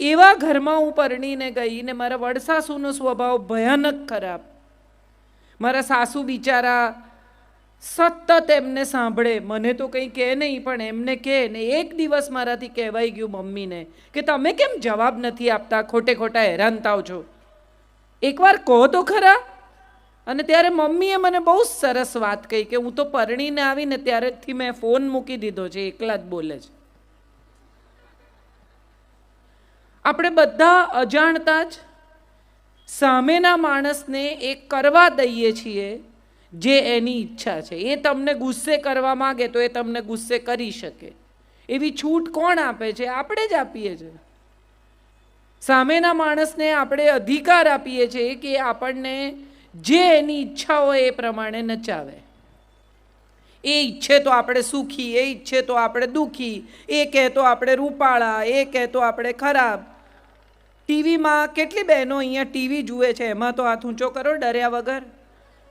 એવા ઘરમાં હું પરણીને ગઈ ને મારા વડસાસુનો સ્વભાવ ભયાનક ખરાબ. મારા સાસુ બિચારા સતત એમને સાંભળે, મને તો કંઈ કહે નહીં પણ એમને કહે ને. એક દિવસ મારાથી કહેવાઈ ગયું મમ્મીને કે તમે કેમ જવાબ નથી આપતા, ખોટે ખોટા હેરાન થાવ છો, એકવાર કહો તો ખરા. અને ત્યારે મમ્મીએ મને બહુ સરસ વાત કહી કે હું તો પરણીને આવીને ત્યારેથી મેં ફોન મૂકી દીધો છે, એકલા જ બોલે છે. આપણે બધા અજાણતા જ સામેના માણસને એ કરવા દઈએ છીએ જે એની ઈચ્છા છે. એ તમને ગુસ્સે કરવા માગે તો એ તમને ગુસ્સે કરી શકે. એવી છૂટ કોણ આપે છે? આપણે જ આપીએ છીએ. સામેના માણસને આપણે અધિકાર આપીએ છીએ કે આપણને જે એની ઈચ્છા હોય એ પ્રમાણે નચાવે. એ ઈચ્છે તો આપણે સુખી, એ ઈચ્છે તો આપણે દુઃખી, એ કહે તો આપણે રૂપાળા, એ કહે તો આપણે ખરાબ. ટીવીમાં કેટલી બહેનો અહીંયા ટીવી જુએ છે, એમાં તો હાથ ઊંચો કરો ડર્યા વગર.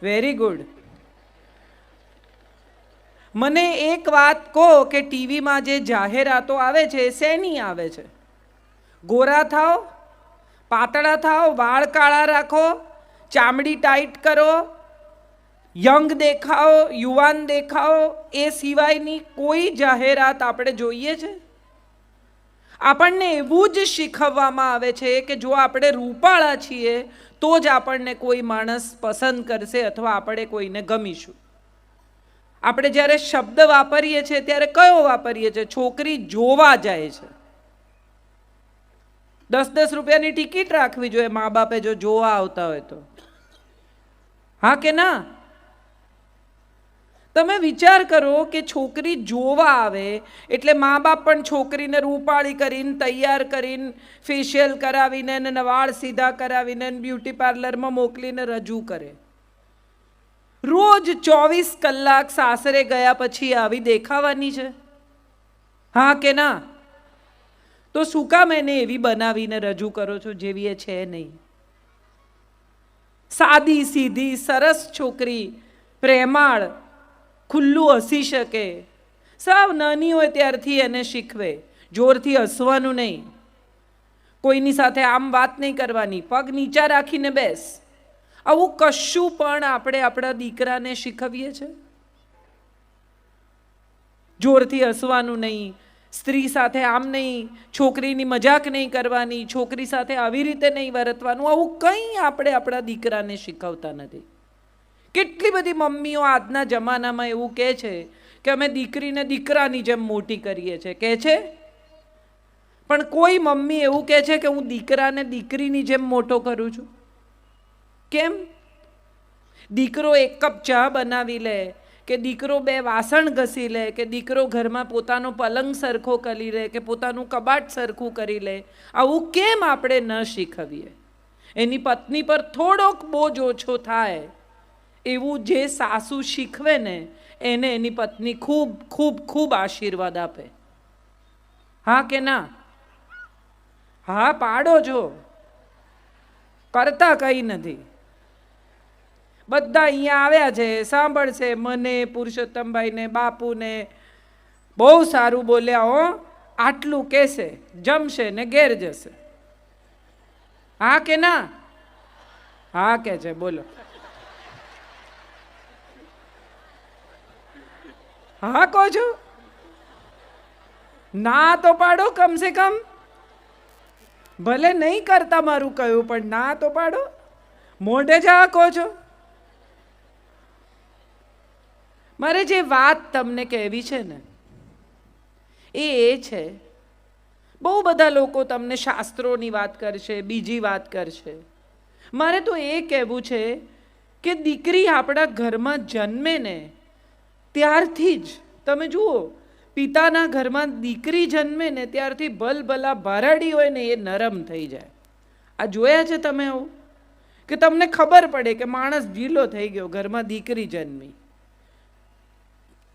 Very good. મને એક વાત કહો કે ટીવીમાં જે જાહેરાતો આવે છે એ શેની આવે છે? ગોરા થાઓ, પાતળા થાઓ, વાળ કાળા રાખો, ચામડી ટાઈટ કરો, યંગ દેખાઓ, યુવાન દેખાઓ, એ સિવાયની કોઈ જાહેરાત આપણે જોઈએ છે? આપણને એવું જ શીખવવામાં આવે છે કે જો આપણે રૂપાળા છીએ તો જ આપણને કોઈ માણસ પસંદ કરશે અથવા આપણે કોઈને ગમીશું. આપણે જ્યારે શબ્દ વાપરીએ છીએ ત્યારે કયો વાપરીએ છીએ? છોકરી જોવા જાય છે. 10-10 રૂપિયાની ટિકિટ રાખવી જોઈએ મા બાપે જો જોવા આવતા હોય તો. હા કે ના? તમે વિચાર કરો કે છોકરી જોવા આવે એટલે મા બાપ પણ છોકરીને રૂપાળી કરીને, તૈયાર કરીને, ફેશિયલ કરાવીને, વાળ સીધા કરાવીને, બ્યુટી પાર્લરમાં મોકલીને રજૂ કરે. રોજ 24 કલાક સાસરે ગયા પછી આવી દેખાવાની છે? હા કે ના? તો શું કામ એને એવી બનાવીને રજૂ કરો છો જેવી એ છે નહીં? સાદી સીધી સરસ છોકરી, પ્રેમાળ, ખુલ્લું હસી શકે, સાવ નાની હોય ત્યારથી એને શીખવે. જોરથી હસવાનું નહીં, કોઈની સાથે આમ વાત નહીં કરવાની, પગ નીચા રાખીને બેસ. આવું કશું પણ આપણે આપણા દીકરાને શીખવીએ છીએ? જોરથી હસવાનું નહીં, સ્ત્રી સાથે આમ નહીં, છોકરીની મજાક નહીં કરવાની, છોકરી સાથે આવી રીતે નહીં વર્તવાનું, આવું કંઈ આપણે આપણા દીકરાને શીખવતા નથી. કેટલી બધી મમ્મીઓ આજના જમાનામાં એવું કહે છે કે અમે દીકરીને દીકરાની જેમ મોટી કરીએ છીએ, કહે છે. પણ કોઈ મમ્મી એવું કહે છે કે હું દીકરાને દીકરીની જેમ મોટો કરું છું? કેમ? દીકરો 1 કપ ચા બનાવી લે, કે દીકરો 2 વાસણ ઘસી લે, કે દીકરો ઘરમાં પોતાનો પલંગ સરખો કરી લે, કે પોતાનું કબાટ સરખું કરી લે, આવું કેમ આપણે ન શીખવીએ? એની પત્ની પર થોડોક બોજ ઓછો થાય એવું જે સાસુ શીખવે ને એને એની પત્ની ખૂબ ખૂબ ખૂબ આશીર્વાદ આપે. હા કે ના? હા પાડો છો. કરતા કંઈ નથી. બધા અહીંયા આવ્યા છે, સાંભળશે મને, પુરુષોત્તમભાઈને, બાપુને. બહુ સારું બોલ્યા હો, આટલું કહેશે, જમશે ને ઘેર જશે. હા કે ના? હા કે છે, બોલો. હા કહો છો? ના તો પાડો કમસે કમ. ભલે નહીં કરતા મારું કહ્યું પણ ના તો પાડો. મોઢે જ હા કહો છો. મારે જે વાત તમને કહેવી છે ને એ છે, બહુ બધા લોકો તમને શાસ્ત્રોની વાત કરશે, બીજી વાત કરશે. મારે તો એ કહેવું છે કે દીકરી આપણા ઘરમાં જન્મે ને ત્યારથી જ તમે જુઓ, પિતાના ઘરમાં દીકરી જન્મે ને ત્યારથી ભલભલા ભારાડી હોય ને એ નરમ થઈ જાય. આ જોયા છે તમે આવું? કે તમને ખબર પડે કે માણસ ઢીલો થઈ ગયો ઘરમાં દીકરી જન્મી.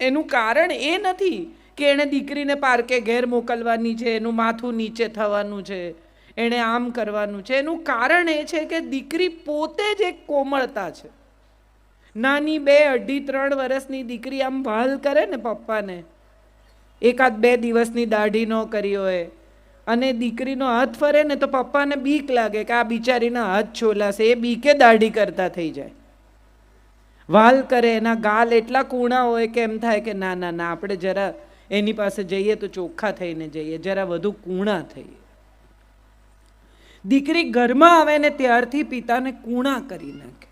એનું કારણ એ નથી કે એણે દીકરીને પાર્કે ઘેર મોકલવાની છે, એનું માથું નીચે થવાનું છે, એણે આમ કરવાનું છે. એનું કારણ એ છે કે દીકરી પોતે જ એક કોમળતા છે. નાની 2, 2.5, 3 વર્ષની દીકરી આમ વહાલ કરે ને પપ્પાને, 1-2 દિવસની દાઢી ન કરી હોય, અને દીકરીનો હાથ ફરે ને તો પપ્પાને બીક લાગે કે આ બિચારીના હાથ છોલાશે, એ બીકે દાઢી કરતા થઈ જાય. વાલ કરે, એના ગાલ એટલા કૂણા હોય કે એમ થાય કે ના ના ના, આપણે જરા એની પાસે જઈએ તો ચોખ્ખા થઈને જઈએ, જરા વધુ કૂણા થઈએ. દીકરી ઘરમાં આવે ને ત્યારથી પિતાને કૂણા કરી નાખે.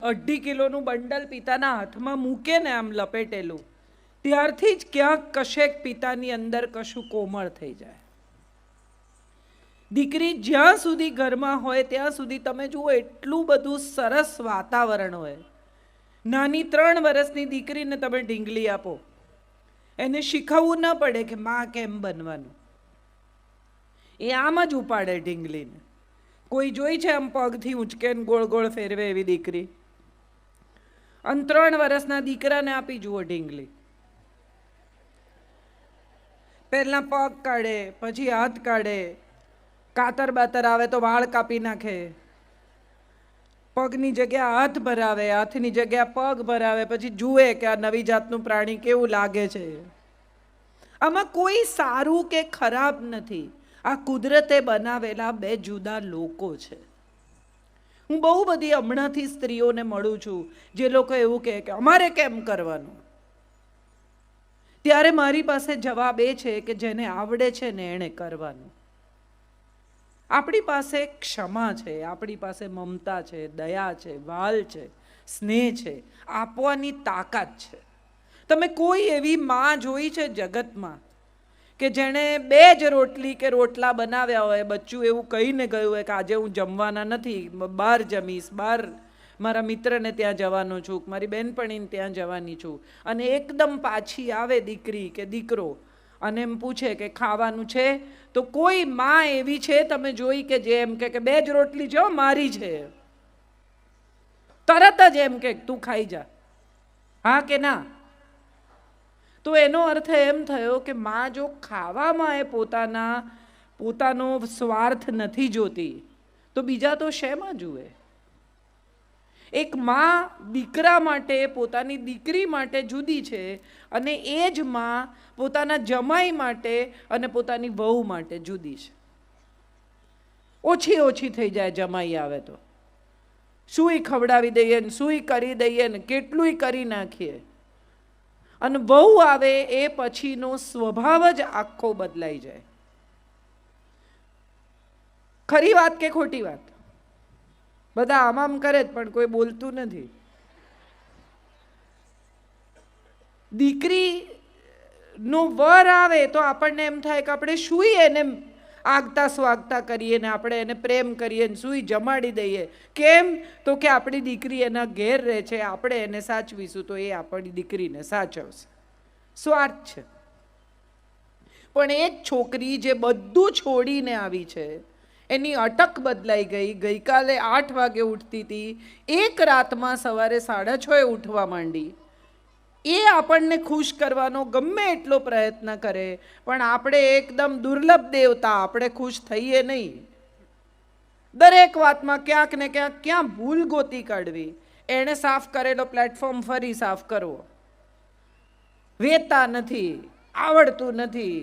2.5 કિલોનું બંડલ પિતાના હાથમાં મૂકે ને આમ લપેટેલું, ત્યારથી જ ક્યાંક કશેક પિતાની અંદર કશું કોમળ થઈ જાય. દીકરી જ્યાં સુધી ઘરમાં હોય ત્યાં સુધી તમે જુઓ એટલું બધું સરસ વાતાવરણ હોય. નાની 3 વર્ષની દીકરીને તમે ઢીંગલી આપો, એને શીખવવું ન પડે કે માં કેમ બનવાનું, એ આમ જ ઉપાડે ઢીંગલીને. કોઈ જોઈ છે આમ પગથી ઉંચકે ગોળ ગોળ ફેરવે એવી દીકરી? અને 3 વર્ષના દીકરાને આપી જુઓ ઢીંગલી. પહેલા પગ કાઢે, પછી હાથ કાઢે, કાતર બાતર આવે તો વાળ કાપી નાખે, પગની જગ્યા હાથ ભરાવે, હાથની જગ્યા પગ ભરાવે, પછી જુએ કે આ નવી જાતનું પ્રાણી કેવું લાગે છે. આમાં કોઈ સારું કે ખરાબ નથી, આ કુદરતે બનાવેલા 2 જુદા લોકો છે. હું બહુ બધી હમણાંથી સ્ત્રીઓને મળું છું જે લોકો એવું કહે કે અમારે કેમ કરવાનું. ત્યારે મારી પાસે જવાબ એ છે કે જેને આવડે છે ને એણે કરવાનું. આપણી પાસે ક્ષમા છે, આપણી પાસે મમતા છે, દયા છે, વાલ છે, સ્નેહ છે, આપવાની તાકાત છે. તમે કોઈ એવી માં જોઈ છે જગતમાં કે જેણે 2 જ રોટલી કે રોટલા બનાવ્યા હોય, બચ્ચું એવું કહીને ગયું હોય કે આજે હું જમવાના નથી, બહાર જમીશ, બહાર મારા મિત્રને ત્યાં જવાનો છું, મારી બહેનપણીને ત્યાં જવાની છું, અને એકદમ પાછી આવે દીકરી કે દીકરો અને એમ પૂછે કે ખાવાનું છે? તો કોઈ માં એવી છે તમે જોઈ કે જે એમ કે 2 જ રોટલી છે મારી છે, તરત જ એમ કે તું ખાઈ જા, હા કે ના? તો એનો અર્થ એમ થયો કે માં જો ખાવામાં એ પોતાનો સ્વાર્થ નથી જોતી તો બીજા તો શેમાં જુએ? એક માં દીકરા માટે, પોતાની દીકરી માટે જુદી છે, અને એ જ માં પોતાના જમાઈ માટે અને પોતાની વહુ માટે જુદી છે. ઓછી થઈ જાય જમાઈ આવે તો, સુઈ ખવડાવી દઈએ ને સુઈ કરી દઈએ ને કેટલુંય કરી નાખીએ, અને વહુ આવે એ પછીનો સ્વભાવ જ આખો બદલાઈ જાય. ખરી વાત કે ખોટી વાત? બધા આમ કરે જ પણ કોઈ બોલતું નથી. દીકરી નો વર આવે તો આપણને એમ થાય કે આપણે સુઈ એને આગતા સ્વાગતા કરીએ ને આપણે એને પ્રેમ કરીએ ને સુઈ જમાડી દઈએ. કેમ? તો કે આપણી દીકરી એના ઘેર રહે છે, આપણે એને સાચવીશું તો એ આપણી દીકરીને સાચવશે. સ્વાર્થ છે. પણ એક છોકરી જે બધું છોડીને આવી છે, એની અટક બદલાઈ ગઈ. ગઈકાલે 8 વાગે ઉઠતી હતી, એક રાતમાં સવારે 6:30 ઉઠવા માંડી. એ આપણને ખુશ કરવાનો ગમે એટલો પ્રયત્ન કરે, પણ આપણે એકદમ દુર્લભ દેવતા, આપણે ખુશ થઈએ નહીં. દરેક વાતમાં ક્યાંક ને ક્યાં ભૂલ ગોતી કાઢવી. એણે સાફ કરેલો પ્લેટફોર્મ ફરી સાફ કરવો, વેતા નથી, આવડતું નથી,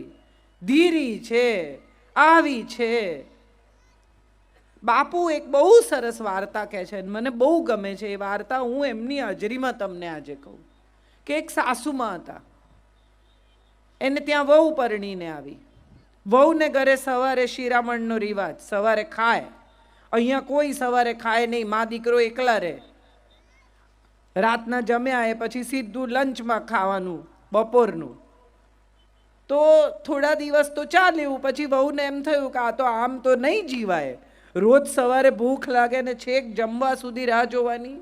ધીરી છે, આવી છે. બાપુ એક બહુ સરસ વાર્તા કહે છે, મને બહુ ગમે છે એ વાર્તા. હું એમની હાજરીમાં તમને આજે કહું કે એક સાસુમાં હતા, એને ત્યાં વહુ પરણીને આવી. વહુને ઘરે સવારે શિરામણનો રિવાજ, સવારે ખાય. અહીંયા કોઈ સવારે ખાય નહીં, મા દીકરો એકલા રહે. રાતના જમ્યા એ પછી સીધું લંચમાં ખાવાનું, બપોરનું. તો થોડા દિવસ તો ચાલ્યું, પછી વહુને એમ થયું કે આ તો આમ તો નહીં જીવાય, રોજ સવારે ભૂખ લાગે ને છેક જમવા સુધી રાહ જોવાની.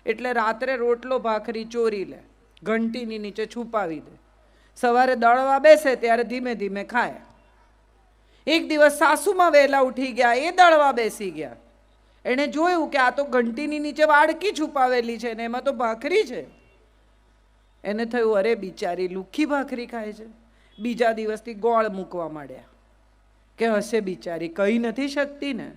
એટલે રાત્રે રોટલો ભાખરી ચોરી લે, ઘંટીની નીચે છુપાવી દે. સવારે દળવા બેસે ત્યારે ધીમે ધીમે ખાય. એક દિવસ સાસુમાં વહેલા ઉઠી ગયા, એ દળવા બેસી ગયા. એણે જોયું કે આ તો ઘંટીની નીચે વાડકી છુપાવેલી છે ને એમાં તો ભાખરી છે. એને થયું અરે બિચારી લુખી ભાખરી ખાય છે. બીજા દિવસથી ગોળ મૂકવા માંડ્યા કે હશે બિચારી, કહી નથી શકતી ને.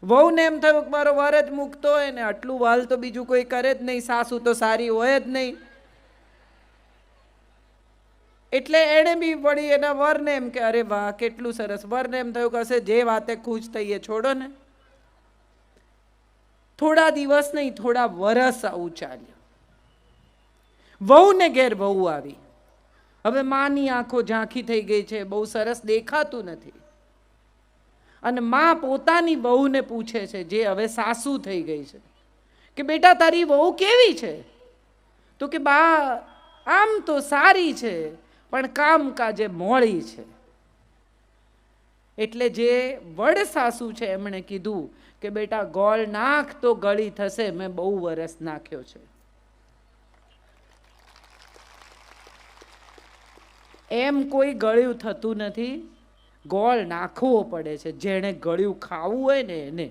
વહુને એમ થયું કે મારો વર જ મૂકતો હોય ને, આટલું વાલ તો બીજું કોઈ કરે જ નહીં, સાસુ તો સારી હોય જ નહીં. એટલે એણે બી વળી એના વરને એમ કે અરે વાહ કેટલું સરસ. વરને એમ થયું કે હશે જે વાતે ખુશ થઈએ છોડો ને. થોડા દિવસ નહીં, થોડા વરસ આવું ચાલ્યું. વહુને ઘેર વહુ આવી. હવે માની આંખો ઝાંખી થઈ ગઈ છે, બહુ સરસ દેખાતું નથી. અને માં પોતાની વહુને પૂછે છે, જે હવે સાસુ થઈ ગઈ છે, કે બેટા તારી વહુ કેવી છે? તો કે બા આમ તો સારી છે, પણ કામકાજે મોળી છે. એટલે જે વડ સાસુ છે એમણે કીધું કે બેટા ગોળ નાખ તો ગળી થશે, મેં બહુ વરસ નાખ્યો છે. એમ કોઈ ગળ્યું થતું નથી, ગોળ નાખવો પડે છે. જેણે ગળ્યું ખાવું હોય ને એને.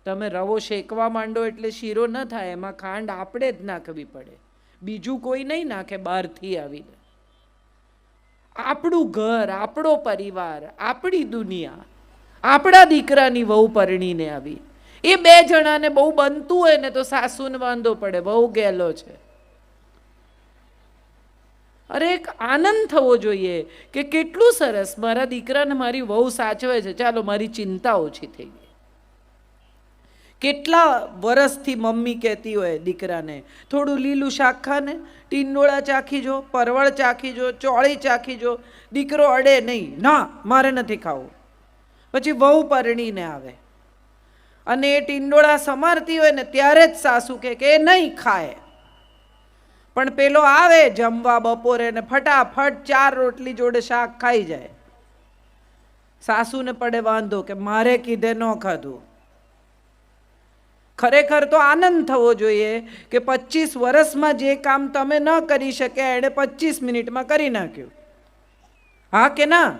તમે રવો શેકવા માંડો એટલે શીરો ન થાય, એમાં ખાંડ આપણે જ નાખવી પડે, બીજું કોઈ નહીં નાખે બહારથી આવીને. આપણું ઘર, આપણો પરિવાર, આપણી દુનિયા, આપણા દીકરાની વહુ પરણીને આવી. એ બે જણાને બહુ બનતું હોય ને તો સાસુને વાંધો પડે, બહુ ગેલો છે. અરે એક આનંદ થવો જોઈએ કે કેટલું સરસ મારા દીકરાને મારી વહુ સાચવે છે, ચાલો મારી ચિંતા ઓછી થઈ ગઈ. કેટલા વરસથી મમ્મી કહેતી હોય દીકરાને થોડું લીલું શાક ખાને, ટીંડોળા ચાખી જો, પરવળ ચાખી જો, ચોળી ચાખી જો. દીકરો અડે નહીં, ના મારે નથી ખાવું. પછી વહુ પરણીને આવે અને એ ટીંડોળા સમારતી હોય ને ત્યારે જ સાસુ કે એ નહીં ખાય. પણ પેલો આવે જમવા બપોરે ને ફટાફટ 4 રોટલી જોડે શાક ખાઈ જાય. સાસુને પડે વાંધો કે મારે કીધે ન ખાધું. ખરેખર તો આનંદ થવો જોઈએ કે 25 વર્ષમાં જે કામ તમે ન કરી શક્યા એણે 25 મિનિટમાં કરી નાખ્યું. હા કે ના?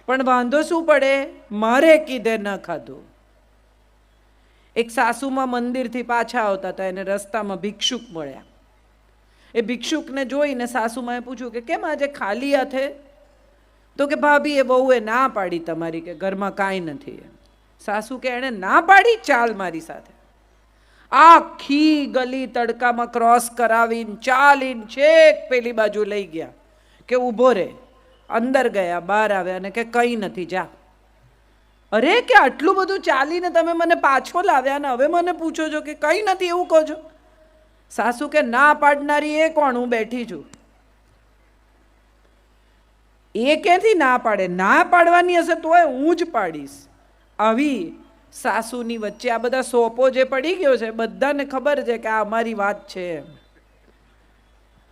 પણ વાંધો શું પડે? મારે કીધે ન ખાધું. એક સાસુમાં મંદિરથી પાછા આવતા હતા, એને રસ્તામાં ભિક્ષુક મળ્યા. એ ભિક્ષુકને જોઈને સાસુમાએ પૂછ્યું કે કેમ આજે ખાલી હાથે? તો કે ભાભી એ બહુએ ના પાડી તમારી કે ઘરમાં કાંઈ નથી. સાસુ કે એણે ના પાડી, ચાલ મારી સાથે. આખી ગલી તડકામાં ક્રોસ કરાવીને ચાલીને છેક પેલી બાજુ લઈ ગયા કે ઊભો રે. અંદર ગયા, બહાર આવ્યા અને કે કંઈ નથી, જા. અરે કે આટલું બધું ચાલીને તમે મને પાછો લાવ્યા ને હવે મને પૂછો છો કે કંઈ નથી એવું કહો છો? સાસુ કે ના પાડનારી એ કોણ? હું બેઠી છું. એ ક્યાંથી ના પાડે? ના પાડવાની હશે તોય હું જ પાડીશ. આવી સાસુની વચ્ચે આ બધા સોપો જે પડી ગયો છે, બધાને ખબર છે કે આ અમારી વાત છે.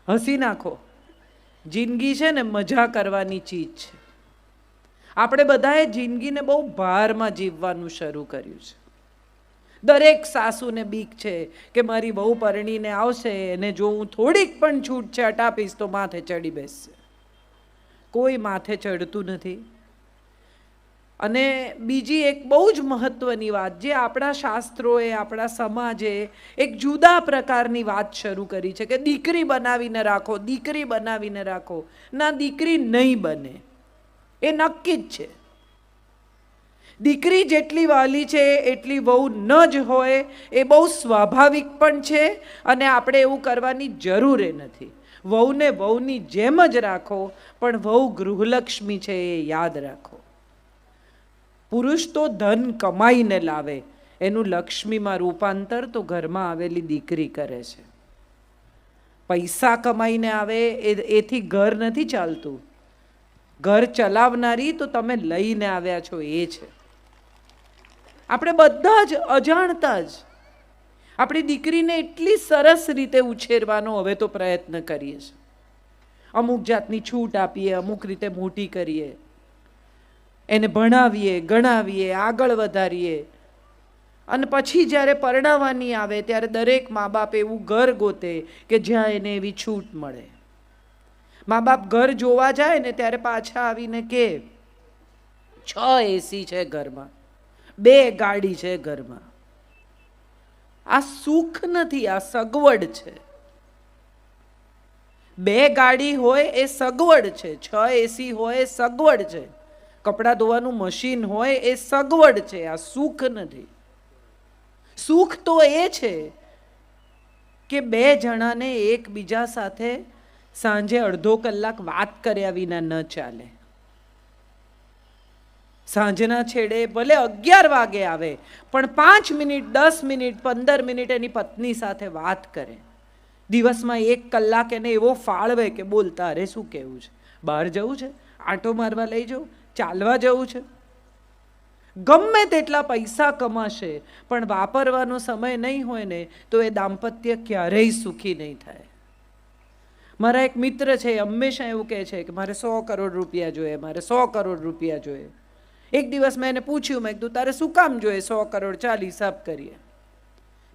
હસી નાખો. જિંદગી છે ને મજા કરવાની ચીજ છે. આપણે બધાએ જિંદગીને બહુ ભારમાં જીવવાનું શરૂ કર્યું છે. દરેક સાસુને બીક છે કે મારી બહુ પરણીને આવશે એને જો હું થોડીક પણ છૂટછાટ આપીશ તો માથે ચડી બેસશે. કોઈ માથે ચડતું નથી. અને બીજી એક બહુ જ મહત્વની વાત, જે આપણા શાસ્ત્રોએ, આપણા સમાજે એક જુદા પ્રકારની વાત શરૂ કરી છે કે દીકરી બનાવીને રાખો, દીકરી બનાવીને રાખો. ના, દીકરી નહીં બને, એ નક્કી જ છે. દીકરી જેટલી વાલી છે એટલી વહુ ન જ હોય, એ બહુ સ્વાભાવિક પણ છે અને આપણે એવું કરવાની જરૂર નથી. વહુને વહુની જેમ જ રાખો, પણ વહુ ગૃહલક્ષ્મી છે એ યાદ રાખો. પુરુષ તો ધન કમાઈને લાવે, એનું લક્ષ્મીમાં રૂપાંતર તો ઘરમાં આવેલી દીકરી કરે છે. પૈસા કમાઈને આવે એથી ઘર નથી ચાલતું. ઘર ચલાવનારી તો તમે લઈને આવ્યા છો એ છે. આપણે બધા જ અજાણતા જ આપણી દીકરીને એટલી સરસ રીતે ઉછેરવાનો હવે તો પ્રયત્ન કરીએ છીએ. અમુક જાતની છૂટ આપીએ, અમુક રીતે મોટી કરીએ, એને ભણાવીએ, ગણાવીએ, આગળ વધારીએ. અને પછી જ્યારે પરણાવવાની આવે ત્યારે દરેક મા બાપ એવું ઘર ગોતે કે જ્યાં એને એવી છૂટ મળે. મા બાપ ઘર જોવા જાય ને ત્યારે પાછા આવીને કે 6 એસી છે ઘરમાં, 2 ગાડી છે ઘરમાં. આ સુખ નથી, આ સગવડ છે. 2 ગાડી હોય એ સગવડ છે, 6 એસી હોય એ સગવડ છે, કપડાં ધોવાનું મશીન હોય એ સગવડ છે, આ સુખ નથી. સુખ તો એ છે કે 2 જણાને એકબીજા સાથે સાંજે અડધો કલાક વાત કર્યા વિના ન ચાલે. સાંજના છેડે ભલે 11 વાગે આવે, પણ 5 મિનિટ, 10 મિનિટ, 15 મિનિટ એની પત્ની સાથે વાત કરે. દિવસમાં 1 કલાક એને એવો ફાળવે કે બોલ તારે શું કહેવું છે, બહાર જવું છે, આંટો મારવા લઈ જવું, ચાલવા જવું છે. ગમે તેટલા પૈસા કમાશે, પણ વાપરવાનો સમય નહીં હોય ને તો એ દાંપત્ય ક્યારેય સુખી નહીં થાય. મારા એક મિત્ર છે, હંમેશા એવું કહે છે કે મારે 100 કરોડ રૂપિયા જોઈએ, મારે 100 કરોડ રૂપિયા જોઈએ. એક દિવસ મેં એને પૂછ્યું, મેં કીધું તારે શું કામ જોઈએ 100 કરોડ, ચાલ હિસાબ કરીએ.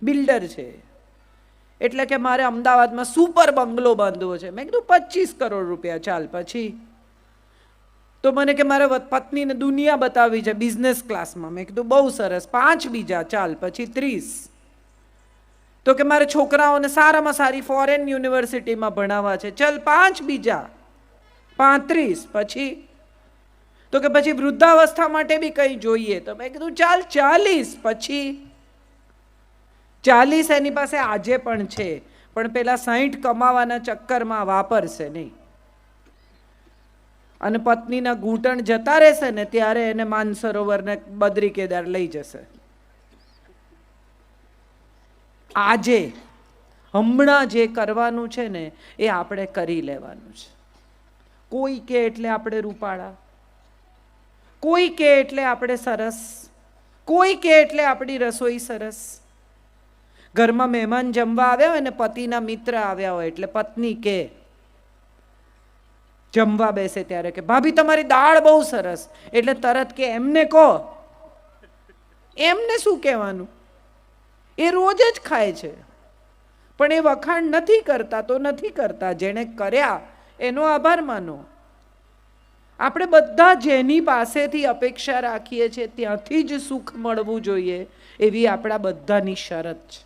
બિલ્ડર છે એટલે કે મારે અમદાવાદમાં સુપર બંગલો બાંધવો છે. મેં કીધું 25 કરોડ રૂપિયા, ચાલ પછી. તો મને કે મારે પત્નીને દુનિયા બતાવી છે બિઝનેસ ક્લાસમાં. મેં કીધું બહુ સરસ, 5 બીજા, ચાલ પછી 30. તો કે મારે છોકરાઓને સારામાં સારી ફોરેન યુનિવર્સિટીમાં ભણાવવા છે, ચાલ 5 બીજા, 35. પછી તો કે પછી વૃદ્ધાવસ્થા માટે બી કંઈ જોઈએ. તો મેં કીધું ચાલ 40. પછી 40 એની પાસે આજે પણ છે, પણ પેલા 60 કમાવાના ચક્કરમાં વાપરશે નહીં. અને પત્નીના ઘૂંટણ જતા રહેશે ને ત્યારે એને માનસરોવર ને બદ્રી કેદાર લઈ જશે. આજે હમણાં જે કરવાનું છે ને એ આપણે કરી લેવાનું છે. કોઈ કે એટલે આપણે રૂપાળા, કોઈ કે એટલે આપણે સરસ, કોઈ કે એટલે આપણી રસોઈ સરસ. ઘરમાં મહેમાન જમવા આવ્યા હોય ને પતિના મિત્ર આવ્યા હોય એટલે પત્ની કે જમવા બેસે ત્યારે કે ભાભી તમારી દાળ બહુ સરસ, એટલે તરત કે એમને કહો. એમને શું કહેવાનું, એ રોજ જ ખાય છે. પણ એ વખાણ નથી કરતા તો નથી કરતા, જેણે કર્યા એનો આભાર માનો. આપણે બધા જેની પાસેથી અપેક્ષા રાખીએ છીએ ત્યાંથી જ સુખ મળવું જોઈએ એવી આપણા બધાની શરત છે.